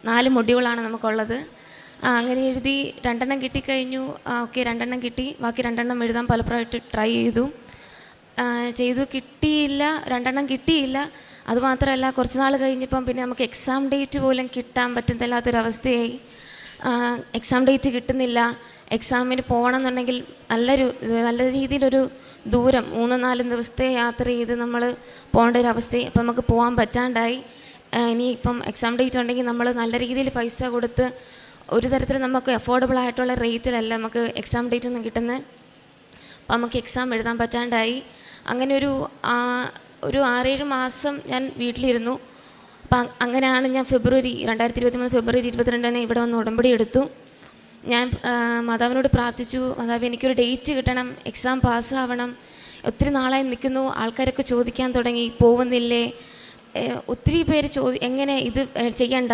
4 മൊഡ്യൂളാണ് നമുക്കുള്ളത്. അങ്ങനെ എഴുതി 2 കിട്ടിക്കഴിഞ്ഞു. ഓക്കെ, 2 കിട്ടി. ബാക്കി 2 എഴുതാൻ പലപ്പോഴായിട്ട് ട്രൈ ചെയ്തു. കിട്ടിയില്ല, 2 കിട്ടിയില്ല. അതുമാത്രമല്ല, കുറച്ച് നാൾ കഴിഞ്ഞപ്പം പിന്നെ നമുക്ക് എക്സാം ഡേറ്റ് പോലും കിട്ടാൻ പറ്റുന്നില്ലാത്തൊരവസ്ഥയായി. എക്സാം ഡേറ്റ് കിട്ടുന്നില്ല. എക്സാമിന് പോകണമെന്നുണ്ടെങ്കിൽ നല്ല രീതിയിലൊരു ദൂരം 3-4 ദിവസത്തെ യാത്ര ചെയ്ത് നമ്മൾ പോകേണ്ട ഒരു അവസ്ഥ. അപ്പം നമുക്ക് പോകാൻ പറ്റാണ്ടായി. ഇനിയിപ്പം എക്സാം ഡേറ്റ് ഉണ്ടെങ്കിൽ നമ്മൾ നല്ല രീതിയിൽ പൈസ കൊടുത്ത് ഒരു തരത്തിൽ നമുക്ക് അഫോർഡബിൾ ആയിട്ടുള്ള റേറ്റിലല്ല നമുക്ക് എക്സാം ഡേറ്റ് ഒന്നും കിട്ടുന്നത്. അപ്പം നമുക്ക് എക്സാം എഴുതാൻ പറ്റാണ്ടായി. അങ്ങനെ ഒരു 6-7 മാസം ഞാൻ വീട്ടിലിരുന്നു. അപ്പം അങ്ങനെയാണ് ഞാൻ 2023 ഫെബ്രുവരി 22 ഇവിടെ വന്ന് ഉടമ്പടി എടുത്തു. ഞാൻ മാതാവിനോട് പ്രാർത്ഥിച്ചു, മാതാവ് എനിക്കൊരു ഡേറ്റ് കിട്ടണം, എക്സാം പാസ്സാവണം. ഒത്തിരി നാളായി നിൽക്കുന്നു. ആൾക്കാരൊക്കെ ചോദിക്കാൻ തുടങ്ങി, പോകുന്നില്ലേ? ഒത്തിരി പേര് എങ്ങനെ ഇത് ചെയ്യണ്ട,